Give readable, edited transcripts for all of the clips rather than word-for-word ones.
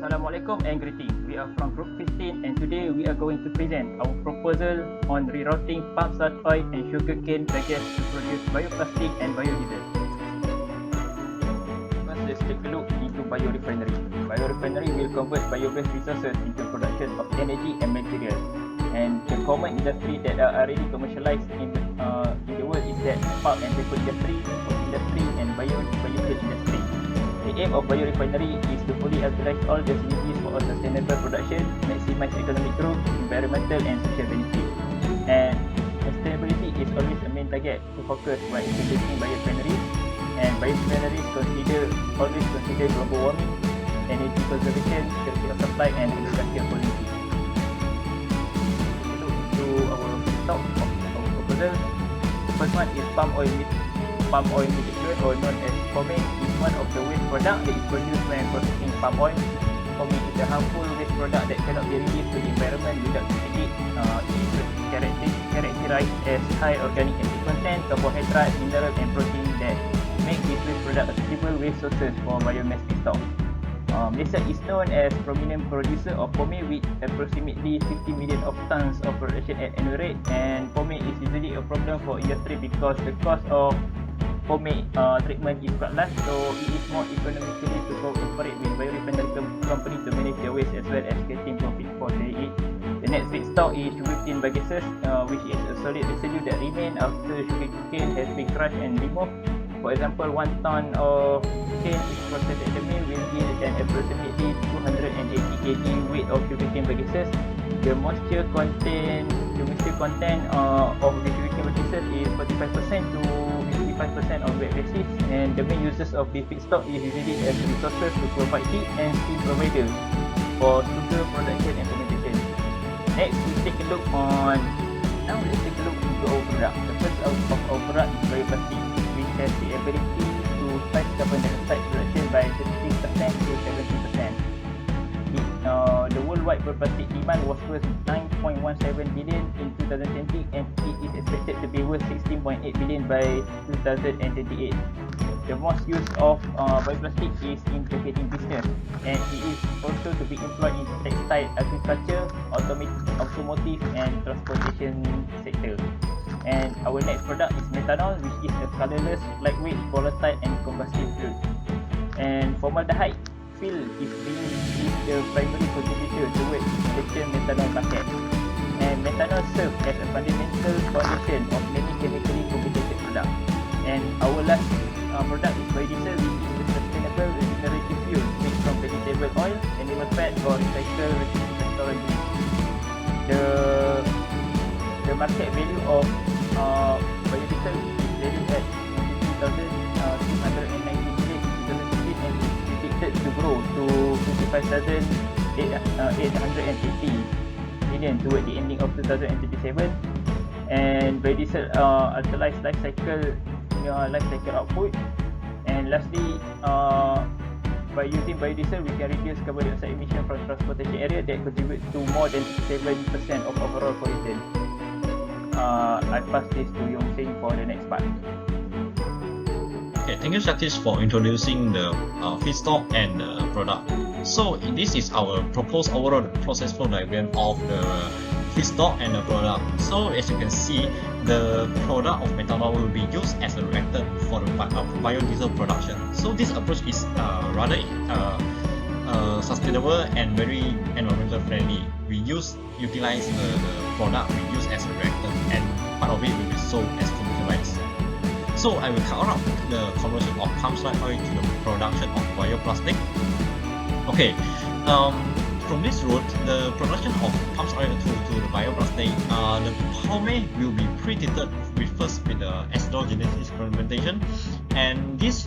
Assalamualaikum and greeting. We are from Group 15 and today we are going to present our proposal on rerouting palm starch oil and sugarcane bagasse to produce bioplastic and biodiesel. First, let's take a look into biorefinery. Biorefinery will convert bio-based resources into production of energy and materials. And the common industry that are already commercialized in the world is that pulp and paper industry, food industry and biofuel industry. The aim of biorefinery is to fully utilize all the synergies for a sustainable production, maximize economic growth, environmental and social benefit. And sustainability is always a main target to focus while introducing biorefineries. And biorefineries always consider global warming, energy conservation, security of supply and agricultural policy. Look into our stock of our proposal. The first one is palm oil mixture, or known as foaming, is one of the waste products that is produced when processing palm oil. Foaming is a harmful waste product that cannot be released to the environment without treating it. It is characterized as high organic acid content, carbohydrate, mineral and protein that make this waste product a suitable waste sources for biomass feedstock. Malaysia is known as prominent producer of foaming with approximately 50 million of tons of production at annual rate, and foaming is usually a problem for industry because the cost of foaming treatment is quite large, so it is more economically to cooperate with biorefinery company to manage their waste as well as getting profit for it. The next feedstock is sugarcane bagasse, which is a solid residue that remain after sugarcane has been crushed and removed. For example, 1 ton of cane is processed at the mill will yield an approximately 280 kg weight of sugarcane bagasse. The moisture content of the sugarcane bagasse is 45% to 55% on wet basis, and the main uses of the feedstock is usually as resources to provide heat and steam provider for sugar production and fermentation. Next, let's take a look into our product. The first of our product is bioplastic, which has the ability to fight carbon dioxide production by 30% to 70%. The worldwide bioplastic demand was worth 9.17 billion in 2020, and it is expected to be worth 16.8 billion by 2028. The most use of bioplastic is in packaging business, and it is also to be employed in textile, agriculture, automotive and transportation sector. And our next product is methanol, which is a colorless, lightweight, volatile and combustible fuel. And formaldehyde fill is the primary contributor towards production methanol market. And methanol serves as a fundamental foundation of many chemically complicated products. And our last product is biodiesel, which is a sustainable regenerative fuel made from vegetable oil, animal fat or recycled restaurant waste. The market value of biodiesel is valued at 2,290 million in 2015 and is predicted to grow to 55,880 million toward the ending of 2027. And biodiesel utilize life cycle output. And lastly, by using biodiesel, we can reduce carbon dioxide emission from transportation area that contributes to more than 7% of overall pollution. I pass this to Yong Sing for the next part. Okay, thank you Satish for introducing the feedstock and the product. So this is our proposed overall process flow diagram of the feedstock and the product. So as you can see, the product of methanol will be used as a reactant for the biodiesel production. So this approach is rather sustainable and very environmental friendly. We utilize the product we use as a reactant, and part of it will be sold as commercialized. So I will cover up the conversion of palm starch oil to the production of bioplastic. Okay, from this route, the production of palm oil to the bioplastic, the palm will be pretreated first with the acidogenesis fermentation, and this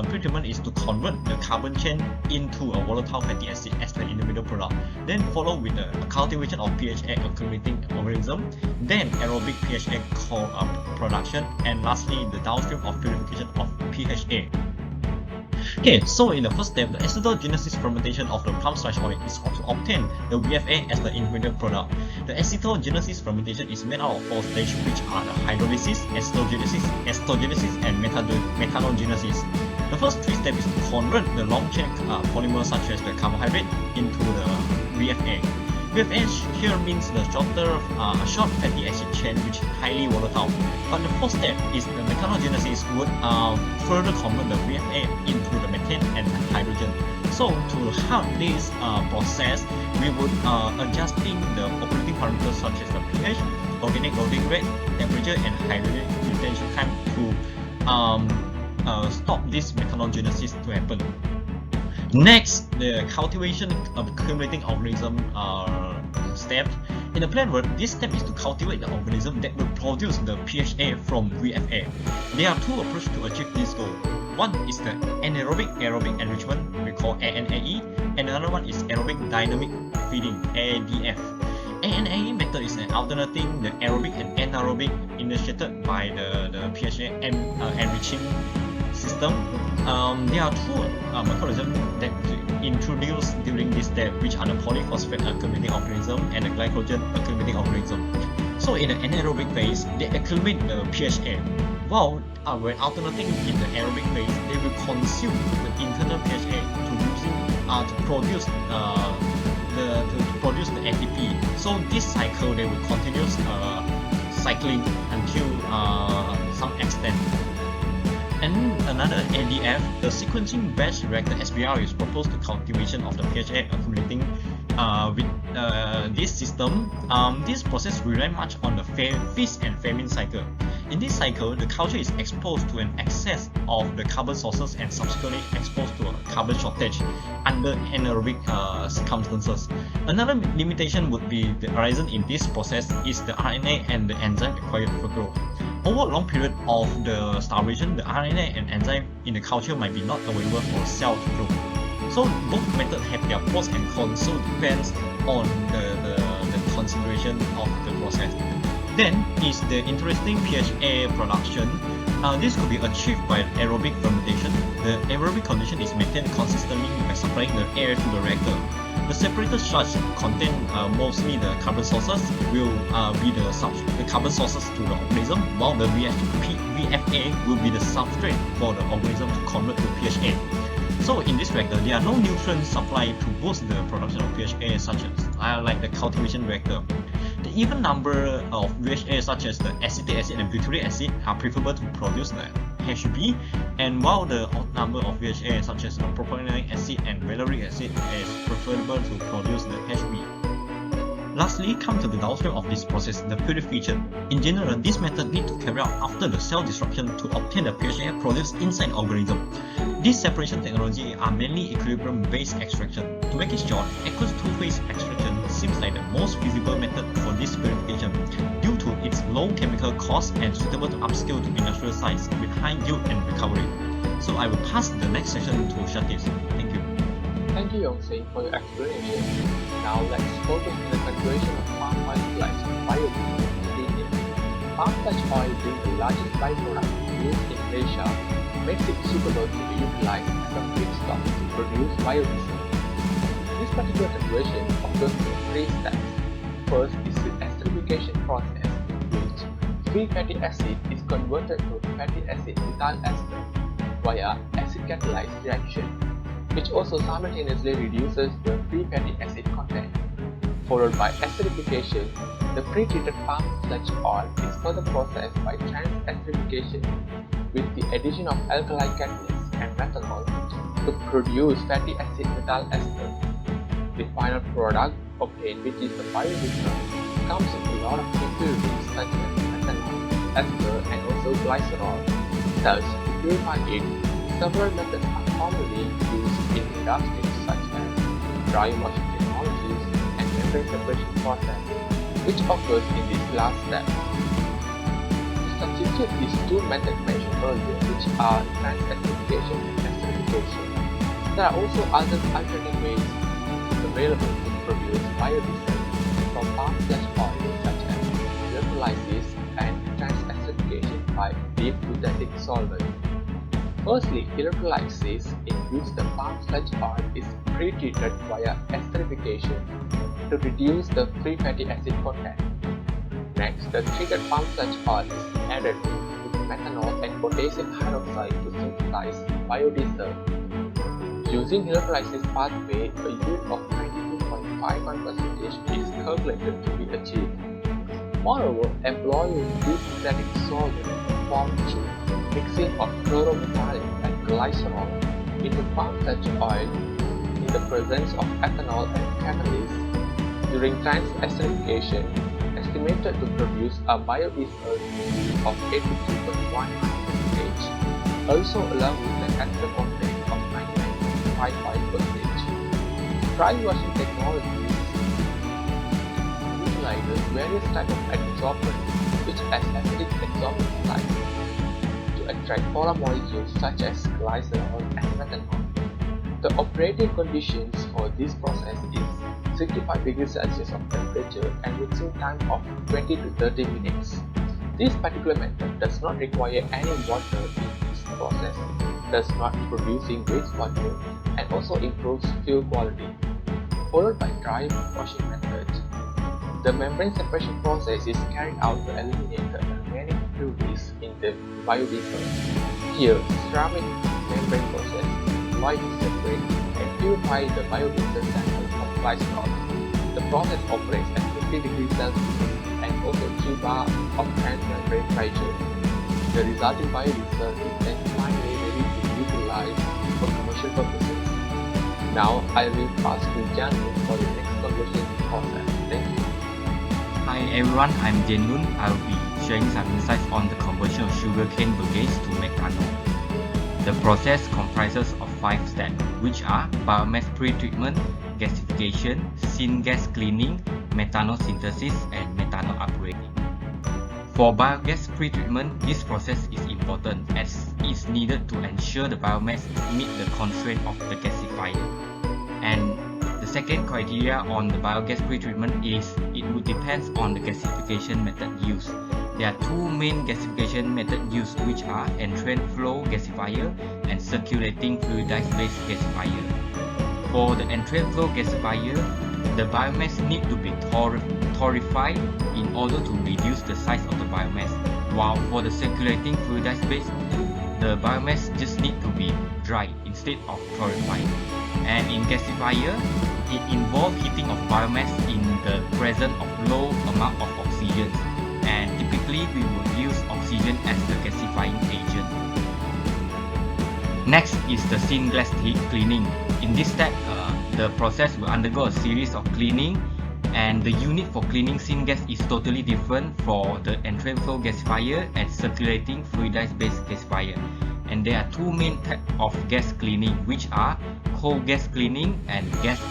pretreatment is to convert the carbon chain into a volatile fatty acid as the intermediate product, then followed with the cultivation of PHA-accumulating organism, then aerobic PHA production, and lastly the downstream of purification of PHA. Okay, so in the first step, the acidogenesis fermentation of the palm starch oil is to obtain the VFA as the intermediate product. The acetogenesis fermentation is made out of 4 stages, which are the hydrolysis, acidogenesis, and methanogenesis. The first three steps is to convert the long-chain polymer such as the carbohydrate into the VFA. VFA here means the short fatty acid chain which is highly volatile. But the fourth step is the methanogenesis would further convert the VFA into the methane and hydrogen. So to help this process, we would adjusting the operating parameters such as the pH, organic loading rate, temperature, and hydrogen retention time to stop this methanogenesis to happen. Next, the cultivation of accumulating organism step. In the plant world, this step is to cultivate the organism that will produce the PHA from VFA. There are two approaches to achieve this goal. One is the anaerobic enrichment, we call ANAE, and another one is aerobic dynamic feeding, ADF. ANAE method is an alternating the aerobic and anaerobic initiated by the PHA enriching system. There are two mechanisms that introduced during this step, which are the polyphosphate accumulating organism and the glycogen accumulating organism. So in the anaerobic phase, they accumulate the PHA, while when alternating in the aerobic phase, they will consume the internal PHA to produce the ATP. So this cycle they will continue cycling until some extent. And another ADF, the sequencing batch reactor SBR is proposed to cultivation of the PHA accumulating with this system. This process relies much on the feast and famine cycle. In this cycle, the culture is exposed to an excess of the carbon sources and subsequently exposed to a carbon shortage under anaerobic circumstances. Another limitation would be the horizon in this process is the RNA and the enzyme required for growth. Over a long period of the starvation, the RNA and enzyme in the culture might be not available for cell to grow. So both methods have their pros and cons, so it depends on the consideration of the process. Then is the interesting PHA production. This could be achieved by aerobic fermentation. The aerobic condition is maintained consistently by supplying the air to the reactor. The separated sludge contain mostly the carbon sources will be the carbon sources to the organism, while the VFA will be the substrate for the organism to convert to PHA. So in this reactor, there are no nutrient supply to boost the production of PHA, such as like the cultivation reactor. The even number of VHA such as the acetic acid and butyric acid are preferable to produce the HB, and while the odd number of VHA such as propiononic acid and valeric acid is preferable to produce the HB. Lastly, come to the downstream of this process, the purification. In general, this method needs to carry out after the cell disruption to obtain the PHA produced inside the organism. These separation technology are mainly equilibrium-based extraction. To make it short, aqueous two-phase extraction seems like the most feasible method for this purification due to its low chemical cost and suitable to upscale to industrial size with high yield and recovery. So I will pass the next session to Shatish. Thank you. Thank you, Yongxing, for your explanation. Now let's focus on the conversion of palm oil sludge to biodiesel. Palm sludge oil being the largest byproduct used in Asia makes it suitable to be utilized as a feedstock to produce biodiesel. This particular conversion occurs in three steps. First is the esterification process, in which free fatty acid is converted to fatty acid methyl ester via acid-catalyzed reaction, which also simultaneously reduces the free fatty acid content. Followed by esterification, the pre-treated palm sludge oil is further processed by trans-esterification with the addition of alkali catalyst and methanol to produce fatty acid methyl ester. The final product obtained, which is the biodiesel, comes with a lot of impurities such as methanol, ester, and also glycerol. Thus, to purify it, several methods are commonly used in industries such as dry washing technologies and membrane separation process, which occurs in this last step. To substitute these two methods mentioned earlier, which are trans-esterification and esterification, there are also other alternative ways available to produce biodiesel from palm sludge oil, such as electrolysis and trans-esterification by deep synthetic solvent. Firstly, electrolysis, in which the palm sludge oil is pre-treated via esterification to reduce the free fatty acid content. Next, the treated palm sludge oil is added to methanol and potassium hydroxide to synthesize biodiesel. Using electrolysis pathway, a yield of 92.51% is calculated to be achieved. Moreover, employing this synthetic solvent formed through mixing of chloromethane and glycerol into palm flesh oil in the presence of ethanol and catalyst during trans-esterification estimated to produce a biodiesel of 82.19%, also along with an ethanol content of 99.55%. Dry washing technologies utilizes various types of adsorbents which has acidic adsorbent sites to extract polar molecules such as glycerol and methanol. The operating conditions for this process is 65 degrees Celsius of temperature and mixing time of 20 to 30 minutes. This particular method does not require any water in this process, thus not producing wastewater, and also improves fuel quality. Followed by dry washing method. The membrane separation process is carried out to eliminate the remaining impurities in the biodiesel. Here, ceramic membrane process employed to separate and purify the biodiesel sample from glycerol. The process operates at 50 degrees Celsius and also 3 bar of transmembrane pressure. The resulting biodiesel is then finally ready to utilize for commercial purposes. Now I will pass to Janun for the next conversion process. Thank you. Hi everyone, I'm Janun. I will be sharing some insights on the conversion of sugarcane bagasse to methanol. The process comprises of 5 steps, which are biomass pretreatment, gasification, syngas cleaning, methanol synthesis, and methanol upgrading. For biogas pretreatment, this process is important as it is needed to ensure the biomass meet the constraint of the gasifier. And the second criteria on the biogas pretreatment is it would depend on the gasification method used. There are 2 main gasification methods used, which are entrant flow gasifier and circulating fluidized-based gasifier. For the entrant flow gasifier, the biomass need to be torrefied in order to reduce the size of the biomass, while for the circulating fluidized-based, the biomass just need to be dry instead of torrefied. And in gasifier, it involves heating of biomass in the presence of low amount of oxygen, and typically we would use oxygen as the gasifying agent. Next is the syngas cleaning. In this step, the process will undergo a series of cleaning, and the unit for cleaning syngas is totally different for the entrant flow gasifier and circulating fluidized-based gasifier. And there are 2 main types of gas cleaning, which are cold gas cleaning and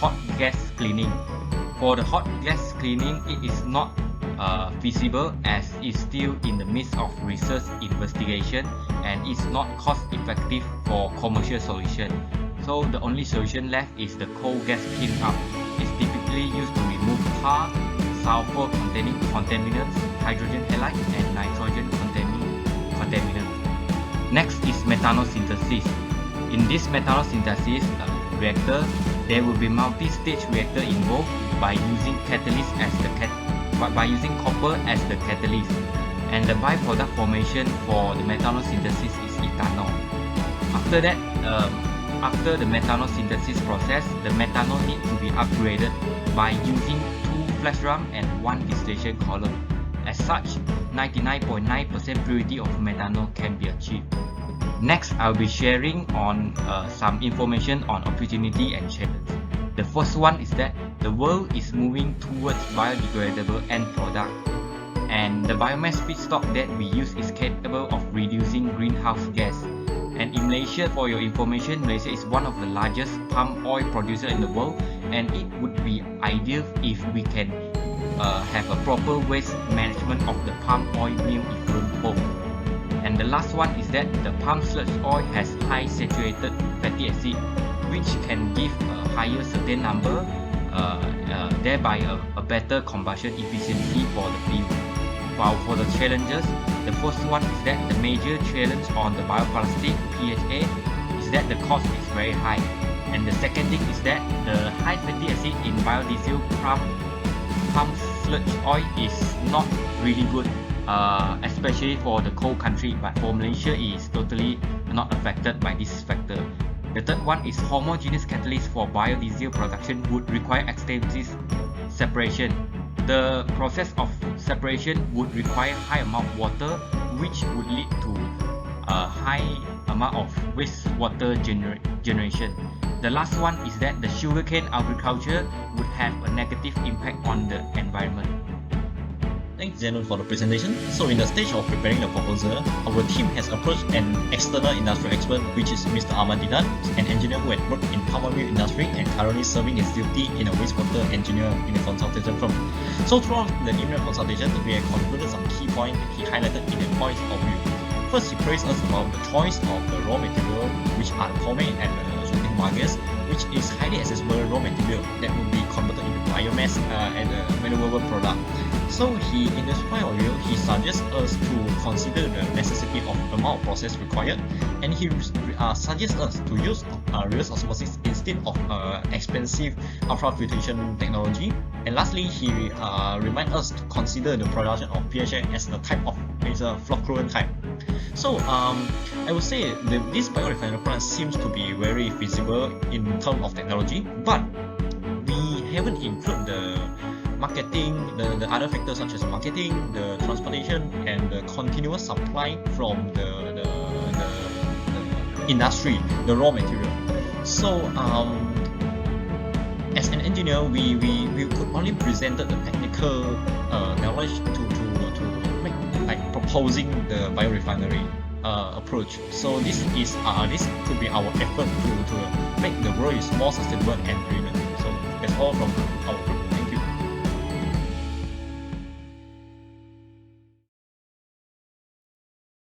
hot gas cleaning. For the hot gas cleaning, it is not feasible as it's still in the midst of research investigation and it's not cost effective for commercial solution. So the only solution left is the cold gas cleanup. It's typically used to remove tar, sulfur containing contaminants, hydrogen halide, and nitrogen containing contaminants. Next is methanol synthesis. In this methanol synthesis reactor, there will be multi-stage reactor involved by using copper as the catalyst, and the byproduct formation for the methanol synthesis is ethanol. After that, after the methanol synthesis process, the methanol needs to be upgraded by using 2 flash drum and 1 distillation column. As such, 99.9% purity of methanol can be achieved. Next, I'll be sharing on some information on opportunity and challenge. The first one is that the world is moving towards biodegradable end product, and the biomass feedstock that we use is capable of reducing greenhouse gas. And in Malaysia, for your information, Malaysia is one of the largest palm oil producer in the world, and it would be ideal if we can have a proper waste management of the palm oil mill effluent home. And the last one is that the palm sludge oil has high saturated fatty acid, which can give a higher certain number, thereby a better combustion efficiency for the fuel. While for the challenges, the first one is that the major challenge on the bioplastic PHA is that the cost is very high. And the second thing is that the high fatty acid in biodiesel palm sludge oil is not really good especially for the cold country, but for Malaysia is totally not affected by this factor. The third one is homogeneous catalyst for biodiesel production would require extensive separation. The process of separation would require high amount of water, which would lead to a high amount of wastewater generation. The last one is that the sugarcane agriculture would have a negative impact on the environment. Thanks, Zenon, for the presentation. So in the stage of preparing the proposal, our team has approached an external industrial expert, which is Mr. Ahmad Didan, an engineer who had worked in palm oil industry and currently serving his duty in a wastewater engineer in a consultation firm. So throughout the email consultation, we have concluded some key points that he highlighted in the points of view. First, he praised us about the choice of the raw material, which are the pomade and the sugarcane bagasse, which is highly accessible raw material that will be converted into biomass and a valuable product. So in this point of view, he suggests us to consider the necessity of amount of process required, and he suggests us to use reverse osmosis instead of expensive ultrafiltration technology. And lastly, he reminds us to consider the production of PHA as a type of flocculant type. So I would say this biorefinery plant seems to be very feasible in terms of technology, but we haven't included the marketing, the other factors such as marketing, the transportation, and the continuous supply from the industry, the raw material. So as an engineer, we could only present the technical knowledge to make like proposing the biorefinery approach. So this could be our effort to make the world is more sustainable and greener. So that's all from our group.